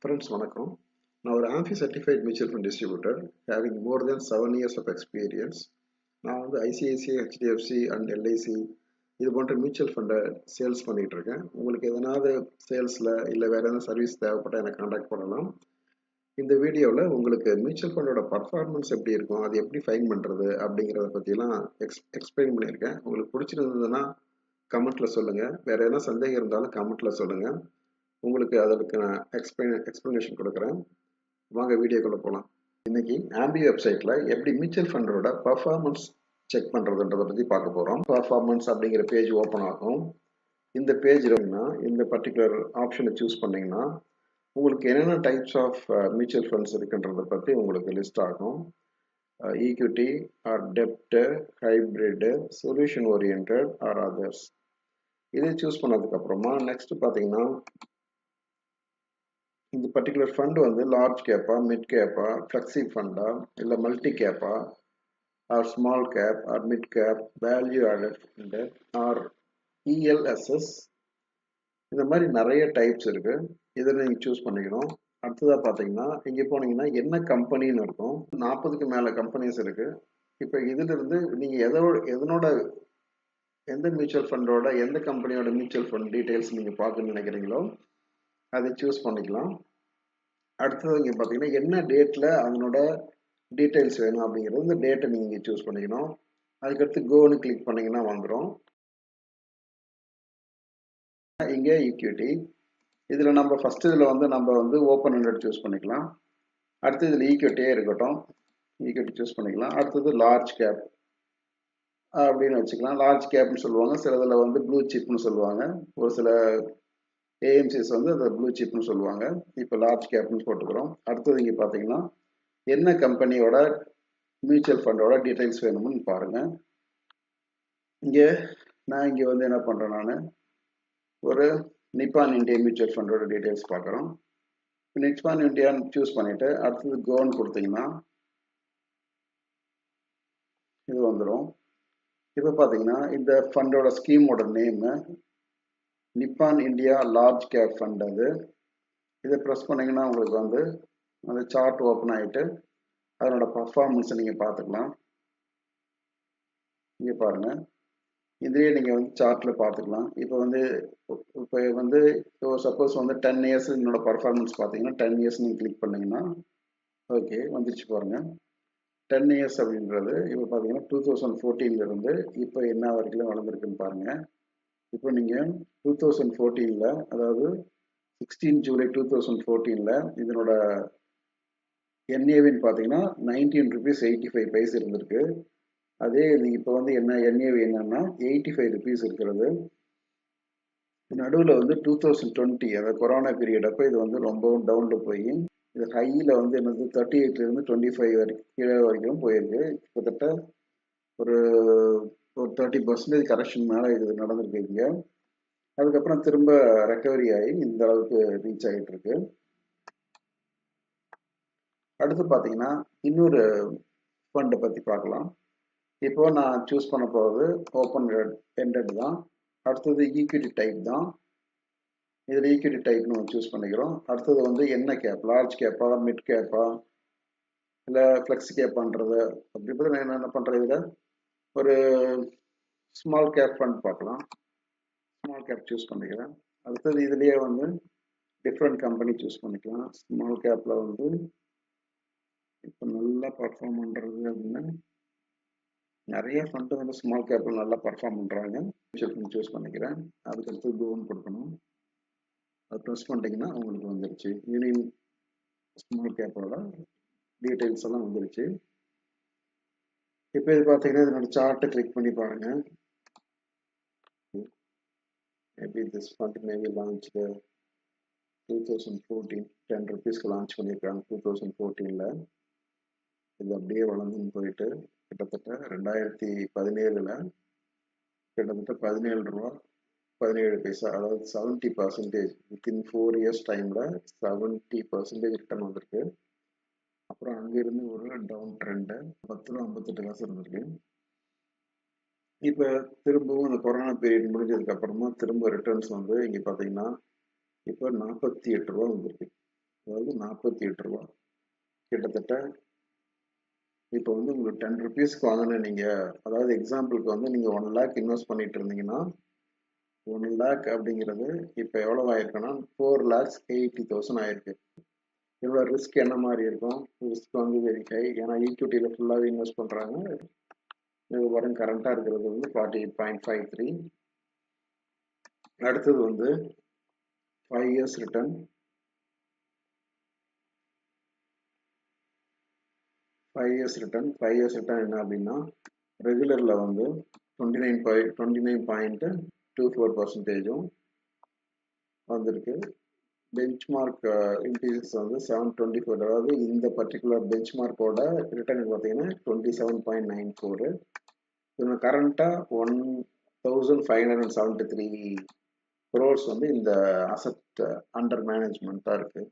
Friends, வணக்கம். நான் ஒரு AMFI certified mutual fund distributor having more than 7 years of experience. நான் வந்து ICICI, HDFC and LIC இது போன்ற மியூச்சுவல் ஃபண்டை சேல்ஸ் பண்ணிட்டு இருக்கேன். உங்களுக்கு எதனாவது சேல்ஸில் இல்லை வேற எதனா சர்வீஸ் தேவைப்பட்டால் எனக்கு கான்டாக்ட் பண்ணலாம். இந்த வீடியோவில் உங்களுக்கு மியூச்சுவல் ஃபண்டோட பர்ஃபார்மன்ஸ் எப்படி இருக்கும், அது எப்படி ஃபைன் பண்ணுறது அப்படிங்கிறத பற்றிலாம் எக்ஸ்பிளைன் பண்ணியிருக்கேன். உங்களுக்கு பிடிச்சிருந்ததுன்னா கமெண்ட்டில் சொல்லுங்கள். வேறு எதனா சந்தேகம் இருந்தாலும் கமெண்ட்டில் சொல்லுங்கள். உங்களுக்கு அதற்கு நான் எக்ஸ்பிளனேஷன் கொடுக்குறேன். வாங்க வீடியோக்குள்ள போகலாம். இன்னைக்கு ஆம்பி வெப்சைட்ல எப்படி மியூச்சுவல் ஃபண்டோட பர்ஃபார்மன்ஸ் செக் பண்றதுன்றதை பத்தி பார்க்க போறோம். பர்ஃபார்மன்ஸ் அப்படிங்கிற பேஜ் ஓப்பன் ஆகும். இந்த பேஜ்ல இந்த பர்டிகுலர் ஆப்ஷனை சூஸ் பண்ணீங்கன்னா உங்களுக்கு என்னென்ன டைப்ஸ் ஆஃப் மியூச்சுவல் ஃபண்ட்ஸ் இருக்குன்றதை பத்தி உங்களுக்கு லிஸ்ட் ஆகும். ஈக்விட்டி ஆர் டெப்ட், hybrid, solution oriented or others. இதை சூஸ் பண்ணதுக்கு அப்புறமா நெக்ஸ்ட் பாத்தீங்கன்னா இந்த பர்டிகுலர் ஃபண்ட் வந்து லார்ஜ் கேப்பா, மிட் கேப்பா, ஃப்ளெக்ஸி ஃபண்டா, இல்லை மல்டி கேப்பா, or small cap, or mid cap, value added fund, or ELSS, இந்த மாதிரி நிறைய டைப்ஸ் இருக்கு. இதில் நீங்கள் சூஸ் பண்ணிக்கணும். அடுத்ததாக பார்த்தீங்கன்னா இங்கே போனீங்கன்னா என்ன கம்பெனின்னு இருக்கும். 40க்கு மேலே கம்பெனிஸ் இருக்கு. இப்போ இதிலிருந்து நீங்கள் எதனோட எந்த மியூச்சுவல் ஃபண்டோட எந்த கம்பெனியோட மியூச்சுவல் ஃபண்ட் டீட்டெயில்ஸ் நீங்கள் பார்க்கணும்னு நினைக்கிறீங்களோ அதை சூஸ் பண்ணிக்கலாம். அடுத்தது இங்கே பார்த்தீங்கன்னா என்ன டேட்டில் அதனோட டீட்டெயில்ஸ் வேணும் அப்படிங்கிறது இந்த டேட்டை நீங்கள் சூஸ் பண்ணிக்கணும். அதுக்கடுத்து கோன்னு கிளிக் பண்ணிங்கன்னா வந்துடும். இங்கே ஈக்விட்டி, இதில் நம்ம ஃபஸ்ட் இதில் வந்து நம்ம வந்து ஓப்பன் ஹண்ட்ரட் சூஸ் பண்ணிக்கலாம். அடுத்து இதில் ஈக்விட்டியே இருக்கட்டும், ஈக்விட்டி சூஸ் பண்ணிக்கலாம். அடுத்தது லார்ஜ் கேப் அப்படின்னு வச்சுக்கலாம். லார்ஜ் கேப்னு சொல்லுவாங்க, சில இதில் வந்து ப்ளூ சிப்னு சொல்லுவாங்க, ஒரு சில ஏஎம்சிஸ் வந்து அதை ப்ளூ சிப்னு சொல்லுவாங்க. இப்போ லார்ஜ் கேப்னு போட்டுக்கிறோம். அடுத்தது இங்கே பார்த்தீங்கன்னா என்ன கம்பெனியோட மியூச்சுவல் ஃபண்டோட டீட்டெயில்ஸ் வேணும்னு பாருங்க. நான் இங்கே வந்து என்ன பண்ணுறேன், நான் ஒரு நிப்பான் இந்தியா மியூச்சுவல் ஃபண்டோட டீட்டெயில்ஸ் பார்க்குறோம். நிப்பான் இந்தியான்னு சூஸ் பண்ணிட்டு அடுத்தது கோன்னு கொடுத்தீங்கன்னா இது வந்துடும். இப்போ பார்த்தீங்கன்னா இந்த ஃபண்டோட ஸ்கீமோட name Nippon India large cap fund. அது இதை ப்ரெஸ் பண்ணிங்கன்னா உங்களுக்கு வந்து அந்த சார்ட் ஓப்பன் ஆகிட்டு அதனோட பர்ஃபார்மன்ஸை நீங்கள் பார்த்துக்கலாம். இங்கே பாருங்கள், இதுலேயே நீங்கள் வந்து சார்ட்டில் பார்த்துக்கலாம். இப்போ வந்து சப்போஸ் வந்து 10 இயர்ஸ் என்னோட பர்ஃபார்மன்ஸ் பார்த்தீங்கன்னா 10 இயர்ஸ் நீங்கள் கிளிக் பண்ணிங்கன்னா ஓகே வந்துருச்சு பாருங்கள். 10 இயர்ஸ் அப்படின்றது இப்போ பார்த்தீங்கன்னா 2014 இப்போ என்ன வரைக்கும் வளர்ந்துருக்குன்னு பாருங்கள். இப்போ நீங்கள் 2014 அதாவது 16 ஜூலை 2014 இதனோட என்ஏவின்னு பார்த்தீங்கன்னா 19 rupees 85 இருந்திருக்கு. அதே இப்போ வந்து என்ன என்ஏவி என்னன்னா 85 rupees இருக்கிறது. நடுவில் வந்து 2020 அதாவது கொரோனா பீரியட் அப்போ இது வந்து ரொம்பவும் டவுனில் போய் இது ஹையில் வந்து என்னது 38 25 வரைக்கும் கீழே வரைக்கும் போயிருக்கு. கிட்டத்தட்ட ஒரு 30% கரெக்ஷன் மேலே இது நடந்திருக்குங்க. அதுக்கப்புறம் திரும்ப ரெக்கவரி ஆகி இந்த அளவுக்கு ரீச் ஆகிட்டு இருக்கு. அடுத்து பார்த்தீங்கன்னா இன்னொரு ஃபண்டை பற்றி பார்க்கலாம். இப்போ நான் சூஸ் பண்ண போகிறது ஓப்பன் எண்டட் தான். அடுத்தது ஈக்விட்டி டைப் தான். இதில் ஈக்விட்டி டைப் நம்ம சூஸ் பண்ணிக்கிறோம். அடுத்தது வந்து என்ன கேப், லார்ஜ் கேப்பா, மிட் கேப்பா, இல்லை ஃப்ளெக்ஸ் கேப்பான்றது அப்படி பற்றி நான் என்ன பண்ணுறேன், இதில் ஒரு ஸ்மால் கேப் ஃபண்ட் பார்க்கலாம். ஸ்மால் கேப் சூஸ் பண்ணிக்கிறேன். அடுத்தது இதுலேயே வந்து டிஃப்ரெண்ட் கம்பெனி சூஸ் பண்ணிக்கலாம். ஸ்மால் கேப்பில் வந்து இப்போ நல்லா பர்ஃபார்ம் பண்ணுறது அப்படின்னா நிறைய ஃபண்டு வந்து ஸ்மால் கேப்பில் நல்லா பர்ஃபார்ம் பண்ணுறாங்க. மியூச்சுவல் ஃபண்ட் சூஸ் பண்ணிக்கிறேன். அதுக்கடுத்து கோன்னு கொடுக்கணும். அது ப்ரெஸ் பண்ணிட்டீங்கன்னா உங்களுக்கு வந்துருச்சு. யூனியன் ஸ்மால் கேப்போட டீட்டெயில்ஸ் எல்லாம் வந்துருச்சு. இப்போ இது பார்த்தீங்கன்னா இதனோட சார்ட்டை கிளிக் பண்ணி பாருங்க. Maybe this fund maybe launch 2014 10 rupeesக்கு லான்ச் பண்ணியிருக்காங்க 2014. இது அப்படியே வளர்ந்துன்னு போயிட்டு கிட்டத்தட்ட 2017 கிட்டத்தட்ட 17 ரூபா 17 பைசா, அதாவது 70% வித்தின் 4 இயர்ஸ் டைமில் 70% ரிட்டர்ன் வந்திருக்கு. அப்புறம் அங்கிருந்து ஒரு டவுன் ட்ரெண்டு 10 ரூபா 58 காசு இருந்திருக்கு. இப்போ திரும்பவும் இந்த கொரோனா பீரியட் முடிஞ்சதுக்கு அப்புறமா திரும்ப ரிட்டர்ன்ஸ் வந்து இங்கே பார்த்தீங்கன்னா இப்போ 48 ரூபா வந்திருக்கு. அதாவது 48 ரூபா கிட்டத்தட்ட. இப்போ வந்து உங்களுக்கு 10 ருபீஸ்க்கு வாங்கின நீங்கள், அதாவது எக்ஸாம்பிளுக்கு வந்து நீங்கள் 1 லேக் இன்வெஸ்ட் பண்ணிட்டு இருந்தீங்கன்னா 1 லேக் அப்படிங்கிறது இப்போ எவ்வளோ ஆயிருக்குன்னா 4,80,000 ஆயிருக்கு. இவ்வளோ ரிஸ்க் என்ன மாதிரி இருக்கும்? ரிஸ்க் வந்து வெரி ஹை. ஏன்னா ஈக்விட்டியில் ஃபுல்லாகவே இன்வெஸ்ட் பண்ணுறாங்க. இது வரும் கரண்ட்டாக இருக்கிறது வந்து 48.53. அடுத்தது வந்து 5 இயர்ஸ் ரிட்டர்ன். 5 இயர்ஸ் ரிட்டர்ன் என்ன அப்படின்னா ரெகுலரில் வந்து 29.24% வந்திருக்கு. பெஞ்ச்மார்க் இன்க்ரீசஸ் வந்து 724, அதாவது இந்த பர்டிகுலர் பெஞ்ச்மார்க்கோட ரிட்டர்னுக்கு பார்த்தீங்கன்னா 27.94. இவங்க கரண்ட்டாக 1,573 crores வந்து இந்த அசட் அண்டர் மேனேஜ்மெண்ட்டாக இருக்குது.